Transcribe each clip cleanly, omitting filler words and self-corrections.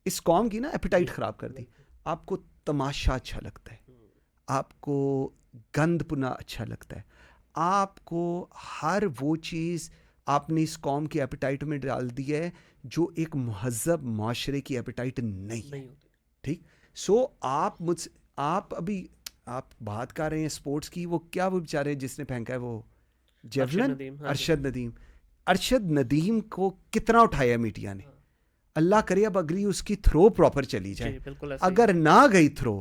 इस कौम की ना एपिटाइट ख़राब कर दी। आपको तमाशा अच्छा लगता है, आपको गंदपुना अच्छा लगता है, आपको हर वो चीज़ आपने इस कौम की एपिटाइट में डाल दी है जो एक महज़ब माशरे की एपिटाइट नहीं है। ठीक, सो आप अभी आप बात कर रहे हैं स्पोर्ट्स की, वो क्या वो बेचारे जिसने फेंका है वो जेवलिन, अरशद नदीम को कितना उठाया मीडिया ने। अल्लाह करे अब अगली उसकी थ्रो प्रॉपर चली जाए, अगर ना गई थ्रो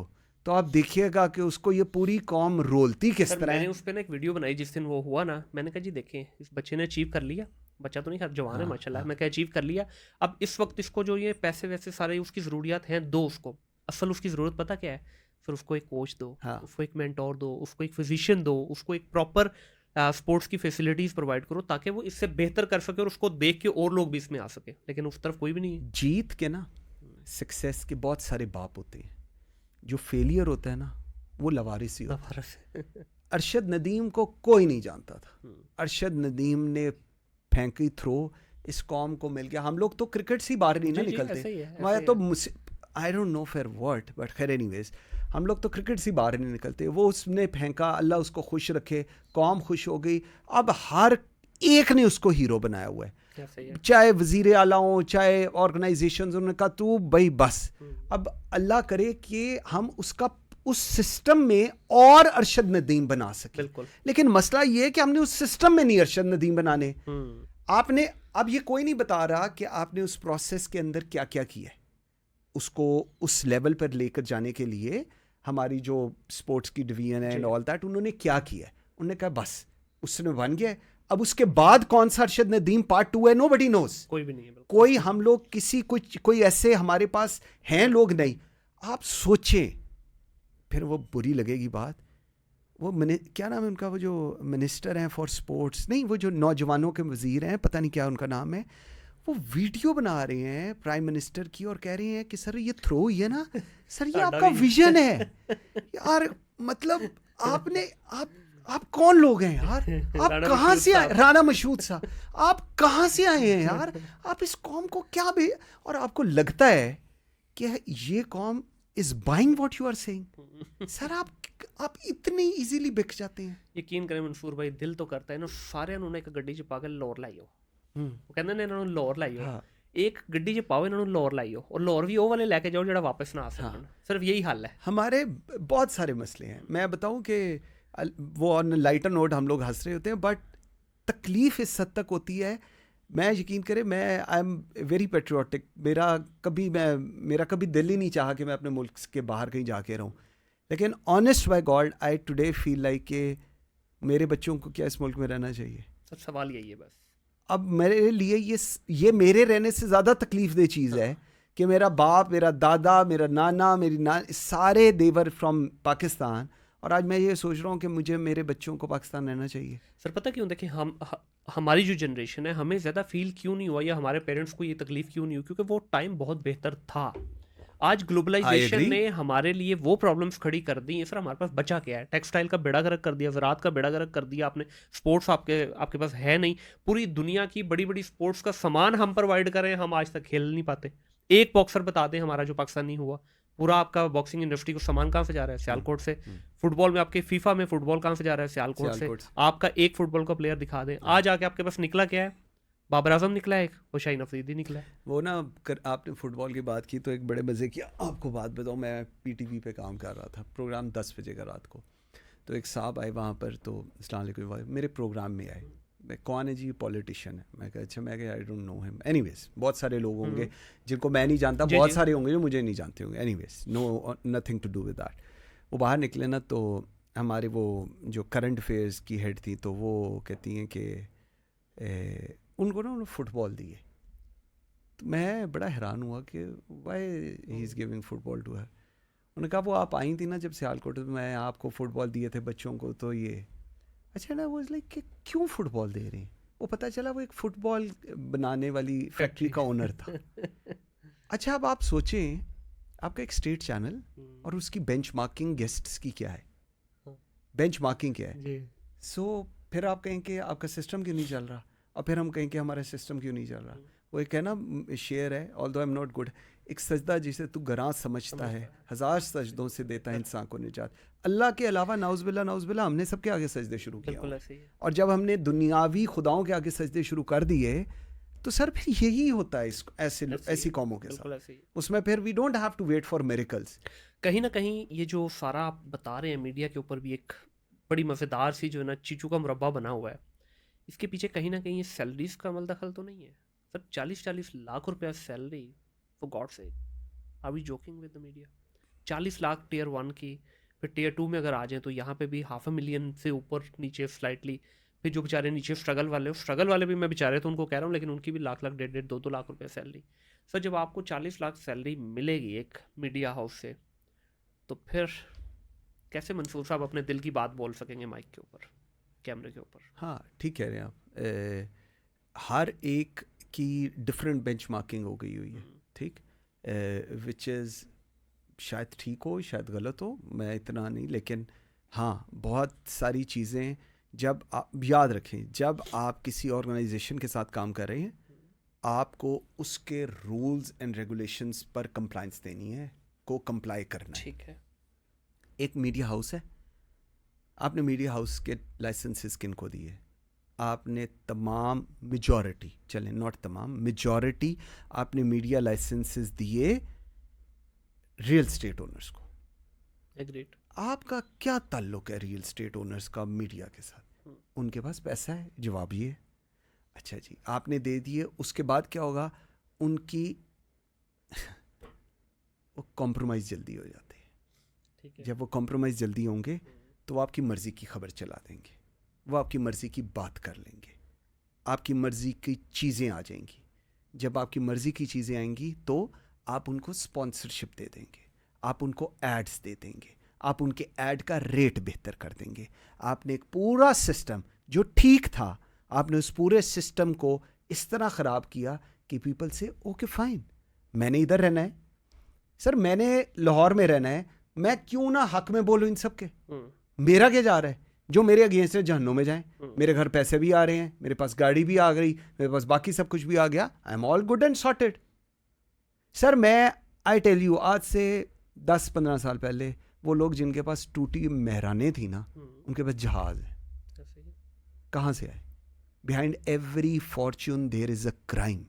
तो आप देखिएगा कि उसको ये पूरी कौम रोलती किस तरह है। मैंने उस पर ना एक वीडियो बनाई जिस दिन वो हुआ ना, मैंने कहा जी देखें इस बच्चे ने अचीव कर लिया, बच्चा तो नहीं खैर जवान है माशाल्लाह, मैं कहा अचीव कर लिया। अब इस वक्त इसको जो ये पैसे वैसे सारे उसकी ज़रूरियात हैं, दो उसको। असल उसकी ज़रूरत पता क्या है? फिर उसको एक कोच दो, उसको एक मेंटोर दो, उसको एक फिजिशियन दो, उसको एक प्रॉपर स्पोर्ट्स की फैसिलिटीज़ प्रोवाइड करो ताकि वो इससे बेहतर कर सके और उसको देख के और लोग भी इसमें आ सके। लेकिन उस तरफ कोई भी नहीं है। जीत के ना सक्सेस के बहुत सारे बाप होते हैं, जो फेलियर होता है ना वो लवारिस ही होता है। अरशद नदीम को कोई नहीं जानता था, अरशद नदीम ने फेंकी थ्रो, इस कौम को मिल गया। हम लोग तो क्रिकेट से बाहर नहीं ना निकलते, हमारा तो I don't know for what, but खैर एनीवेज हम लोग तो क्रिकेट से बाहर नहीं निकलते। वो उसने फेंका, अल्लाह उसको खुश रखे, कौम खुश हो गई। अब हर एक ने उसको हीरो बनाया हुआ है, चाहे वजीर आला हो, चाहे ऑर्गेनाइजेशन, उन्होंने कहा तू भाई बस। अब अल्लाह करे कि हम उसका उस सिस्टम में और अरशद नदीम बना सके। लेकिन मसला ये है कि हमने उस सिस्टम में नहीं अरशद नदीम बनाने। आपने अब ये कोई नहीं बता रहा कि आपने उस प्रोसेस के अंदर क्या क्या किया है उसको उस लेवल पर लेकर जाने के लिए। हमारी जो स्पोर्ट्स की डिवीजन है एंड ऑल दैट, उन्होंने क्या किया है? उन्होंने कहा बस उसने बन गया। अब उसके बाद कौन सा अरशद नदीम पार्ट 2 है, नोबडी नोज, कोई भी नहीं है। कोई हम लोग किसी कोई ऐसे हमारे पास हैं लोग नहीं। आप सोचें, फिर वो बुरी लगेगी बात, वो क्या नाम है उनका, वो जो मिनिस्टर हैं फॉर स्पोर्ट्स, नहीं वो जो नौजवानों के वजीर हैं, पता नहीं क्या उनका नाम है, वो वीडियो बना रहे हैं प्राइम मिनिस्टर की और कह रहे हैं कि सर ये थ्रो हुई है ना, सर ये आपका विजन है यार। मतलब आपने आप कौन लोग हैं यार? आप कहाँ से आए? राणा मशहूद साहब, आप कहाँ से आए हैं यार? आप इस कौम को क्या भी, और आपको लगता है कि ये कौम is buying what you are saying. Sir आप इतनी इजीली बिक जाते हैं। यकीन करें मंसूर भाई, दिल तो करता है ना सारे उन्होंने एक गड्डी च पाकर लाहौर लाइयो, वो कहते ने इन्होंने लाहौर लाइयो, एक गड्डी च पाओ इन्होंने लाहौर लाइयो, और लाहौर भी वो वाले लेके जाओ जो वापस ना आ सकन। सिर्फ यही हल है। हमारे बहुत सारे मसले हैं। मैं बताऊं कि वो ऑन लाइटर नोट हम लोग हंस रहे होते हैं, बट तकलीफ इस हद तक होती है। मैं यकीन करें, मैं आई एम वेरी पेट्रियाटिक, मेरा कभी दिल ही नहीं चाहा कि मैं अपने मुल्क के बाहर कहीं जाके रहूं। लेकिन honest by God I today feel like कि मेरे बच्चों को क्या इस मुल्क में रहना चाहिए। सब सवाल यही है बस। अब मेरे लिए ये मेरे रहने से ज़्यादा तकलीफ दे चीज़ है कि मेरा बाप, मेरा दादा, मेरा नाना, मेरी सारे देवर फ्रॉम पाकिस्तान, और आज मैं ये सोच रहा हूँ कि मुझे मेरे बच्चों को पाकिस्तान रहना चाहिए। सर पता क्यों? देखिए हमारी जो जनरेशन है, हमें ज़्यादा फील क्यों नहीं हुआ, या हमारे पेरेंट्स को ये तकलीफ क्यों नहीं हुई? क्योंकि वो टाइम बहुत बेहतर था। आज ग्लोबलाइजेशन ने हमारे लिए वो प्रॉब्लम्स खड़ी कर दी हैं। सर हमारे पास बचा क्या है? टेक्सटाइल का बेड़ा गर्क कर दिया, ज़राअत का बेड़ा गर्क कर दिया आपने, स्पोर्ट्स आपके पास है नहीं। पूरी दुनिया की बड़ी बड़ी स्पोर्ट्स का सामान हम प्रोवाइड करें, हम आज तक खेल नहीं पाते। एक बॉक्सर बता दें हमारा जो पाकिस्तानी हुआ, पूरा आपका बॉक्सिंग इंडस्ट्री को सामान कहाँ से जा रहा है? सियालकोट से। फुटबॉल में आपके फीफा में फुटबॉल कहाँ से जा रहा है? सियालकोट से। आपका एक फुटबॉल का प्लेयर दिखा दें, आज आके आपके पास निकला क्या है? बाबर आजम निकला है एक, वो शाहीन अफरीदी निकला है। वो ना आपने फुटबॉल की बात की तो एक बड़े मज़े की आपको बात बताऊँ। मैं पीटीवी पे काम कर रहा था, प्रोग्राम 10 बजे का रात को, तो एक साहब आए वहाँ पर, तो अस्सलाम वालेकुम, मेरे प्रोग्राम में आए। मैं कौन है जी? पॉलिटिशियन है। मैं कहा अच्छा। मैं कहा I don't know him. Anyways बहुत सारे लोग होंगे जिनको मैं नहीं जानता, बहुत सारे होंगे जो मुझे नहीं जानते होंगे। Anyways no nothing to do with that. वो बाहर निकले ना, तो हमारे वो जो करंट अफेयर्स की हेड थी, तो वो कहती हैं कि उनको ना उन्होंने फुटबॉल दिए। तो मैं बड़ा हैरान हुआ कि why he is giving football to her. उन्होंने कहा वो आप आई थी ना जब सियालकोट, तो मैं आपको फुटबॉल दिए थे बच्चों को, तो ये अच्छा ना। वो लाइक कि क्यों फुटबॉल दे रहे हैं? वो पता चला वो एक फुटबॉल बनाने वाली फैक्ट्री का ओनर था। अच्छा, अब आप सोचें, आपका एक स्टेट चैनल और उसकी बेंचमार्किंग गेस्ट्स की क्या है, बेंचमार्किंग क्या है। सो फिर आप कहें कि आपका सिस्टम क्यों नहीं चल रहा, और फिर हम कहें कि हमारा सिस्टम क्यों नहीं चल रहा। वो एक है ना शेर है, although I am not good, एक सजदा जिसे तू गरां समझता है 1000 सजदों से देता है इंसान को निजात। अल्लाह के अलावा नाउज़ुबिल्लाह हमने सबके आगे सजदे शुरू किए, और जब हमने दुनियावी खुदाओं के आगे सजदे शुरू कर दिए तो सर फिर यही होता है ऐसी कौमों के साथ। उसमें फिर we don't have to wait for miracles. कहीं ना कहीं ये जो सारा आप बता रहे हैं मीडिया के ऊपर भी एक बड़ी मज़ेदार सी जो है ना चीचू का मुरब्बा बना हुआ है, इसके पीछे कहीं ना कहीं सैलरीज का अमल दखल तो नहीं है सर? 40-40 लाख रुपया salary, for God sake, are we joking with the media? 40 lakh tier 1 की, फिर टियर 2 में अगर आ जाए तो यहाँ पे भी 500,000 से ऊपर नीचे स्लाइटली, फिर जो बेचारे नीचे स्ट्रगल वाले भी मैं बेचारे तो उनको कह रहा हूँ, लेकिन उनकी भी लाख 1.5-2 लाख रुपए सैलरी। सर जब आपको 40 लाख सैलरी मिलेगी एक मीडिया हाउस से, तो फिर कैसे मंसूर साहब अपने दिल की बात बोल सकेंगे माइक के ऊपर, कैमरे के ऊपर? हाँ ठीक कह रहे हैं आप। हर एक की डिफरेंट बेंचमार्किंग हो गई हुई है, ठीक, विच इज़ शायद ठीक हो शायद गलत हो, मैं इतना नहीं, लेकिन हाँ बहुत सारी चीज़ें जब आप याद रखें, जब आप किसी ऑर्गेनाइजेशन के साथ काम कर रहे हैं आपको उसके रूल्स एंड रेगुलेशंस पर कंप्लाइंस देनी है, को कंप्लाई करना है। ठीक है। एक मीडिया हाउस है, आपने मीडिया हाउस के लाइसेंसेस किन को दिए? आपने तमाम मेजॉरिटी, चलें नॉट तमाम, मेजॉरिटी आपने मीडिया लाइसेंसेस दिए रियल स्टेट ओनर्स को। एग्रीड। आपका क्या ताल्लुक है रियल स्टेट ओनर्स का मीडिया के साथ? उनके पास पैसा है, जवाब ये। अच्छा जी आपने दे दिए, उसके बाद क्या होगा? उनकी वो कॉम्प्रोमाइज़ जल्दी हो जाते हैं। ठीक है। जब वो कॉम्प्रोमाइज़ जल्दी होंगे तो वो आपकी मर्ज़ी की खबर चला देंगे, वो आपकी मर्ज़ी की बात कर लेंगे, आपकी मर्ज़ी की चीज़ें आ जाएंगी। जब आपकी मर्ज़ी की चीज़ें आएंगी तो आप उनको स्पॉन्सरशिप दे देंगे, आप उनको एड्स दे देंगे, आप उनके ऐड का रेट बेहतर कर देंगे। आपने एक पूरा सिस्टम जो ठीक था, आपने उस पूरे सिस्टम को इस तरह ख़राब किया कि पीपल से ओके फाइन, मैंने इधर रहना है सर, मैंने लाहौर में रहना है, मैं क्यों ना हक में बोलूँ इन सब के? मेरा क्या जा रहा है? जो मेरे अगेंस्ट है जहन्नुम में जाएं। मेरे घर पैसे भी आ रहे हैं, मेरे पास गाड़ी भी आ गई, मेरे पास बाकी सब कुछ भी आ गया, I am all good and sorted. Sir मैं आई टेल यू, आज से 10-15 साल पहले वो लोग जिनके पास टूटी मेहराने थी ना, उनके पास जहाज है। कहाँ से आए? Behind every fortune there is a crime.